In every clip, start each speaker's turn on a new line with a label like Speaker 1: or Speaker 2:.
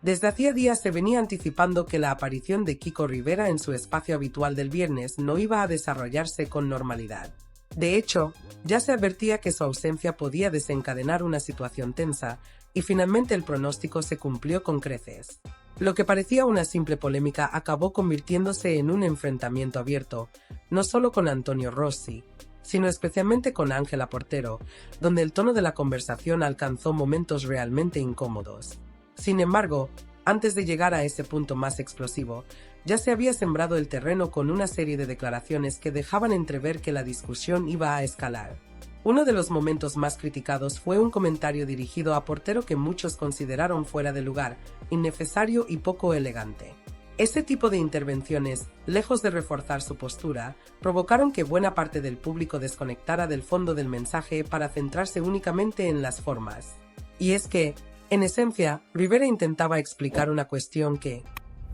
Speaker 1: Desde hacía días se venía anticipando que la aparición de Kiko Rivera en su espacio habitual del viernes no iba a desarrollarse con normalidad. De hecho, ya se advertía que su ausencia podía desencadenar una situación tensa, y finalmente el pronóstico se cumplió con creces. Lo que parecía una simple polémica acabó convirtiéndose en un enfrentamiento abierto, no solo con Antonio Rossi, sino especialmente con Ángela Portero, donde el tono de la conversación alcanzó momentos realmente incómodos. Sin embargo, antes de llegar a ese punto más explosivo, ya se había sembrado el terreno con una serie de declaraciones que dejaban entrever que la discusión iba a escalar. Uno de los momentos más criticados fue un comentario dirigido a Portero que muchos consideraron fuera de lugar, innecesario y poco elegante. Ese tipo de intervenciones, lejos de reforzar su postura, provocaron que buena parte del público desconectara del fondo del mensaje para centrarse únicamente en las formas. Y es que, en esencia, Rivera intentaba explicar una cuestión que,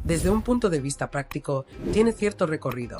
Speaker 1: desde un punto de vista práctico, tiene cierto recorrido.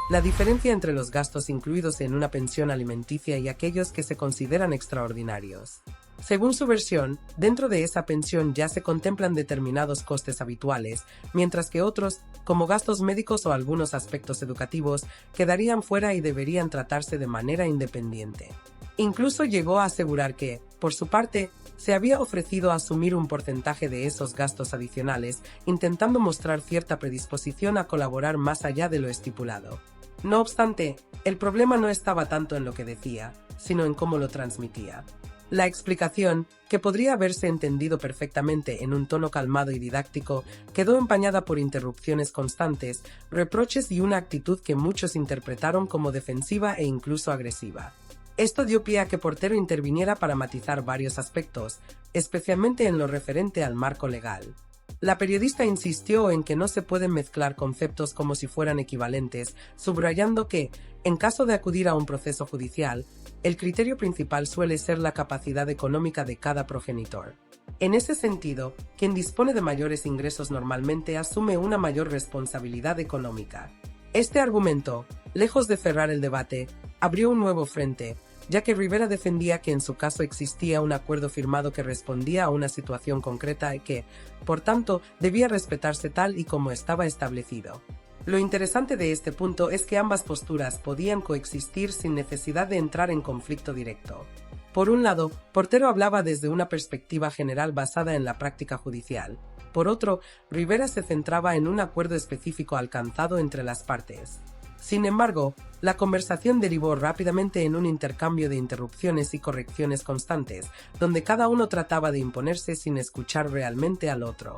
Speaker 1: La diferencia entre los gastos incluidos en una pensión alimenticia y aquellos que se consideran extraordinarios. Según su versión, dentro de esa pensión ya se contemplan determinados costes habituales, mientras que otros, como gastos médicos o algunos aspectos educativos, quedarían fuera y deberían tratarse de manera independiente. Incluso llegó a asegurar que, por su parte, se había ofrecido a asumir un porcentaje de esos gastos adicionales, intentando mostrar cierta predisposición a colaborar más allá de lo estipulado. No obstante, el problema no estaba tanto en lo que decía, sino en cómo lo transmitía. La explicación, que podría haberse entendido perfectamente en un tono calmado y didáctico, quedó empañada por interrupciones constantes, reproches y una actitud que muchos interpretaron como defensiva e incluso agresiva. Esto dio pie a que Portero interviniera para matizar varios aspectos, especialmente en lo referente al marco legal. La periodista insistió en que no se pueden mezclar conceptos como si fueran equivalentes, subrayando que, en caso de acudir a un proceso judicial, el criterio principal suele ser la capacidad económica de cada progenitor. En ese sentido, quien dispone de mayores ingresos normalmente asume una mayor responsabilidad económica. Este argumento, lejos de cerrar el debate, abrió un nuevo frente, ya que Rivera defendía que en su caso existía un acuerdo firmado que respondía a una situación concreta y que, por tanto, debía respetarse tal y como estaba establecido. Lo interesante de este punto es que ambas posturas podían coexistir sin necesidad de entrar en conflicto directo. Por un lado, Portero hablaba desde una perspectiva general basada en la práctica judicial. Por otro, Rivera se centraba en un acuerdo específico alcanzado entre las partes. Sin embargo, la conversación derivó rápidamente en un intercambio de interrupciones y correcciones constantes, donde cada uno trataba de imponerse sin escuchar realmente al otro.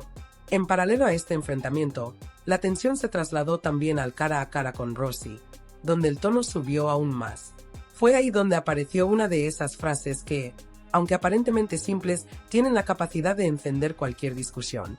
Speaker 1: En paralelo a este enfrentamiento, la tensión se trasladó también al cara a cara con Rossi, donde el tono subió aún más. Fue ahí donde apareció una de esas frases que, aunque aparentemente simples, tienen la capacidad de encender cualquier discusión.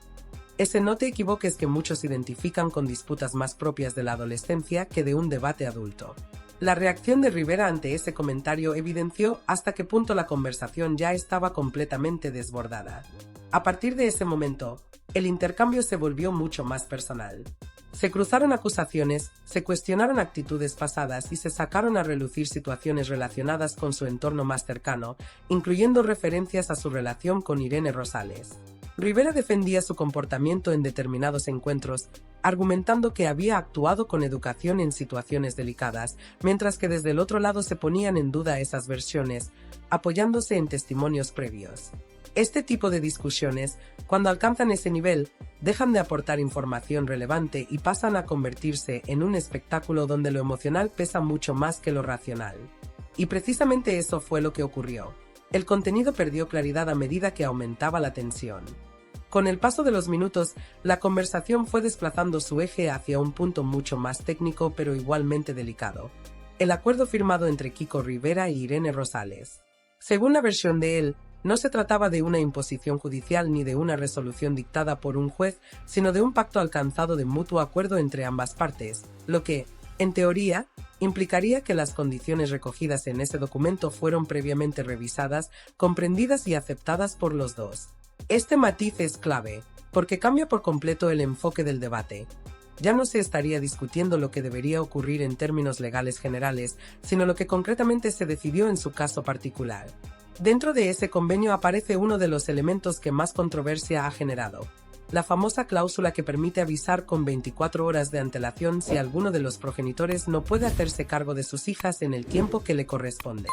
Speaker 1: Ese no te equivoques que muchos identifican con disputas más propias de la adolescencia que de un debate adulto. La reacción de Rivera ante ese comentario evidenció hasta qué punto la conversación ya estaba completamente desbordada. A partir de ese momento, el intercambio se volvió mucho más personal. Se cruzaron acusaciones, se cuestionaron actitudes pasadas y se sacaron a relucir situaciones relacionadas con su entorno más cercano, incluyendo referencias a su relación con Irene Rosales. Rivera defendía su comportamiento en determinados encuentros, argumentando que había actuado con educación en situaciones delicadas, mientras que desde el otro lado se ponían en duda esas versiones, apoyándose en testimonios previos. Este tipo de discusiones, cuando alcanzan ese nivel, dejan de aportar información relevante y pasan a convertirse en un espectáculo donde lo emocional pesa mucho más que lo racional. Y precisamente eso fue lo que ocurrió. El contenido perdió claridad a medida que aumentaba la tensión. Con el paso de los minutos, la conversación fue desplazando su eje hacia un punto mucho más técnico pero igualmente delicado: el acuerdo firmado entre Kiko Rivera y Irene Rosales. Según la versión de él, no se trataba de una imposición judicial ni de una resolución dictada por un juez, sino de un pacto alcanzado de mutuo acuerdo entre ambas partes, lo que, en teoría, implicaría que las condiciones recogidas en ese documento fueron previamente revisadas, comprendidas y aceptadas por los dos. Este matiz es clave, porque cambia por completo el enfoque del debate. Ya no se estaría discutiendo lo que debería ocurrir en términos legales generales, sino lo que concretamente se decidió en su caso particular. Dentro de ese convenio aparece uno de los elementos que más controversia ha generado: la famosa cláusula que permite avisar con 24 horas de antelación si alguno de los progenitores no puede hacerse cargo de sus hijas en el tiempo que le corresponde.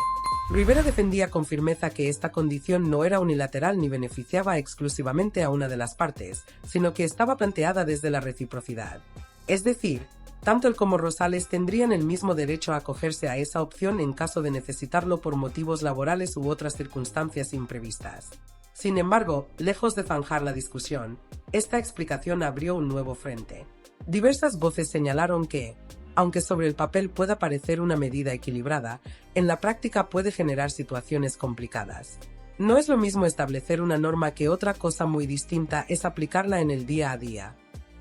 Speaker 1: Rivera defendía con firmeza que esta condición no era unilateral ni beneficiaba exclusivamente a una de las partes, sino que estaba planteada desde la reciprocidad. Es decir, tanto él como Rosales tendrían el mismo derecho a acogerse a esa opción en caso de necesitarlo por motivos laborales u otras circunstancias imprevistas. Sin embargo, lejos de zanjar la discusión, esta explicación abrió un nuevo frente. Diversas voces señalaron que, aunque sobre el papel pueda parecer una medida equilibrada, en la práctica puede generar situaciones complicadas. No es lo mismo establecer una norma que otra cosa muy distinta es aplicarla en el día a día,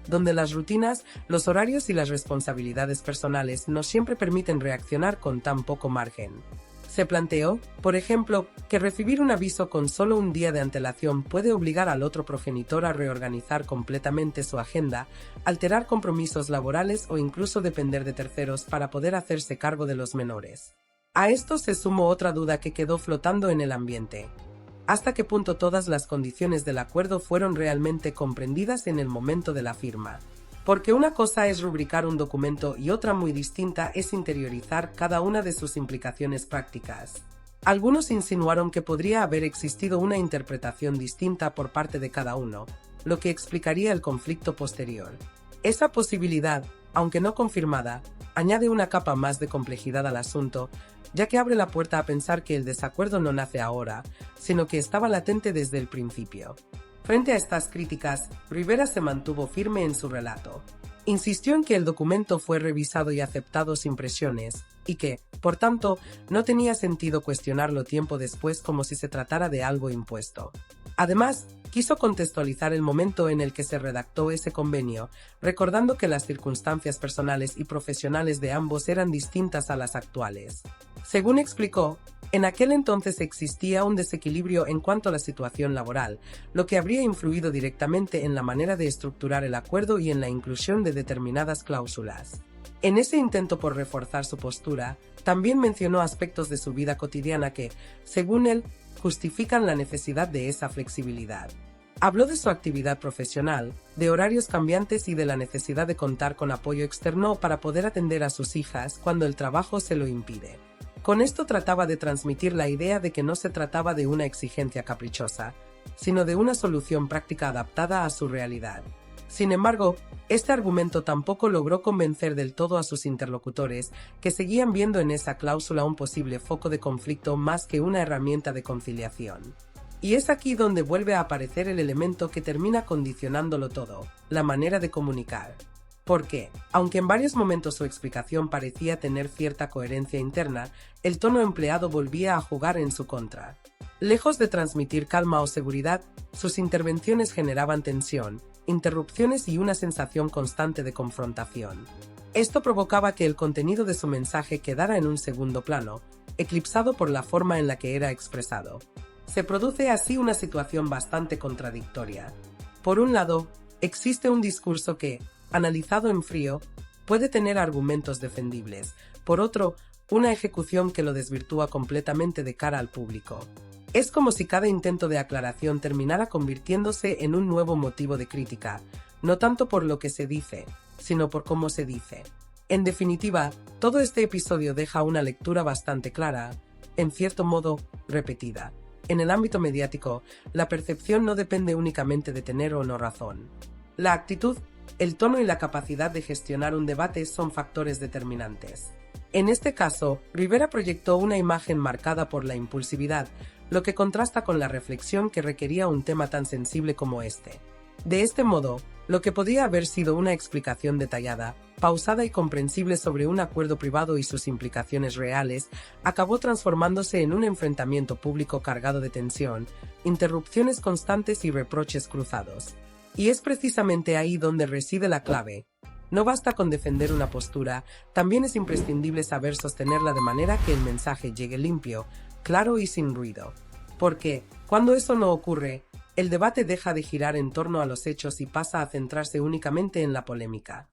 Speaker 1: donde las rutinas, los horarios y las responsabilidades personales no siempre permiten reaccionar con tan poco margen. Se planteó, por ejemplo, que recibir un aviso con solo un día de antelación puede obligar al otro progenitor a reorganizar completamente su agenda, alterar compromisos laborales o incluso depender de terceros para poder hacerse cargo de los menores. A esto se sumó otra duda que quedó flotando en el ambiente. ¿Hasta qué punto todas las condiciones del acuerdo fueron realmente comprendidas en el momento de la firma? Porque una cosa es rubricar un documento y otra muy distinta es interiorizar cada una de sus implicaciones prácticas. Algunos insinuaron que podría haber existido una interpretación distinta por parte de cada uno, lo que explicaría el conflicto posterior. Esa posibilidad, aunque no confirmada, añade una capa más de complejidad al asunto, ya que abre la puerta a pensar que el desacuerdo no nace ahora, sino que estaba latente desde el principio. Frente a estas críticas, Rivera se mantuvo firme en su relato. Insistió en que el documento fue revisado y aceptado sin presiones, y que, por tanto, no tenía sentido cuestionarlo tiempo después como si se tratara de algo impuesto. Además, quiso contextualizar el momento en el que se redactó ese convenio, recordando que las circunstancias personales y profesionales de ambos eran distintas a las actuales. Según explicó, en aquel entonces existía un desequilibrio en cuanto a la situación laboral, lo que habría influido directamente en la manera de estructurar el acuerdo y en la inclusión de determinadas cláusulas. En ese intento por reforzar su postura, también mencionó aspectos de su vida cotidiana que, según él, justifican la necesidad de esa flexibilidad. Habló de su actividad profesional, de horarios cambiantes y de la necesidad de contar con apoyo externo para poder atender a sus hijas cuando el trabajo se lo impide. Con esto trataba de transmitir la idea de que no se trataba de una exigencia caprichosa, sino de una solución práctica adaptada a su realidad. Sin embargo, este argumento tampoco logró convencer del todo a sus interlocutores, que seguían viendo en esa cláusula un posible foco de conflicto más que una herramienta de conciliación. Y es aquí donde vuelve a aparecer el elemento que termina condicionándolo todo, la manera de comunicar. Porque, aunque en varios momentos su explicación parecía tener cierta coherencia interna, el tono empleado volvía a jugar en su contra. Lejos de transmitir calma o seguridad, sus intervenciones generaban tensión, interrupciones y una sensación constante de confrontación. Esto provocaba que el contenido de su mensaje quedara en un segundo plano, eclipsado por la forma en la que era expresado. Se produce así una situación bastante contradictoria. Por un lado, existe un discurso que, analizado en frío, puede tener argumentos defendibles. Por otro, una ejecución que lo desvirtúa completamente de cara al público. Es como si cada intento de aclaración terminara convirtiéndose en un nuevo motivo de crítica, no tanto por lo que se dice, sino por cómo se dice. En definitiva, todo este episodio deja una lectura bastante clara, en cierto modo, repetida. En el ámbito mediático, la percepción no depende únicamente de tener o no razón. La actitud, el tono y la capacidad de gestionar un debate son factores determinantes. En este caso, Rivera proyectó una imagen marcada por la impulsividad, lo que contrasta con la reflexión que requería un tema tan sensible como este. De este modo, lo que podía haber sido una explicación detallada, pausada y comprensible sobre un acuerdo privado y sus implicaciones reales, acabó transformándose en un enfrentamiento público cargado de tensión, interrupciones constantes y reproches cruzados. Y es precisamente ahí donde reside la clave. No basta con defender una postura, también es imprescindible saber sostenerla de manera que el mensaje llegue limpio, claro y sin ruido. Porque, cuando eso no ocurre, el debate deja de girar en torno a los hechos y pasa a centrarse únicamente en la polémica.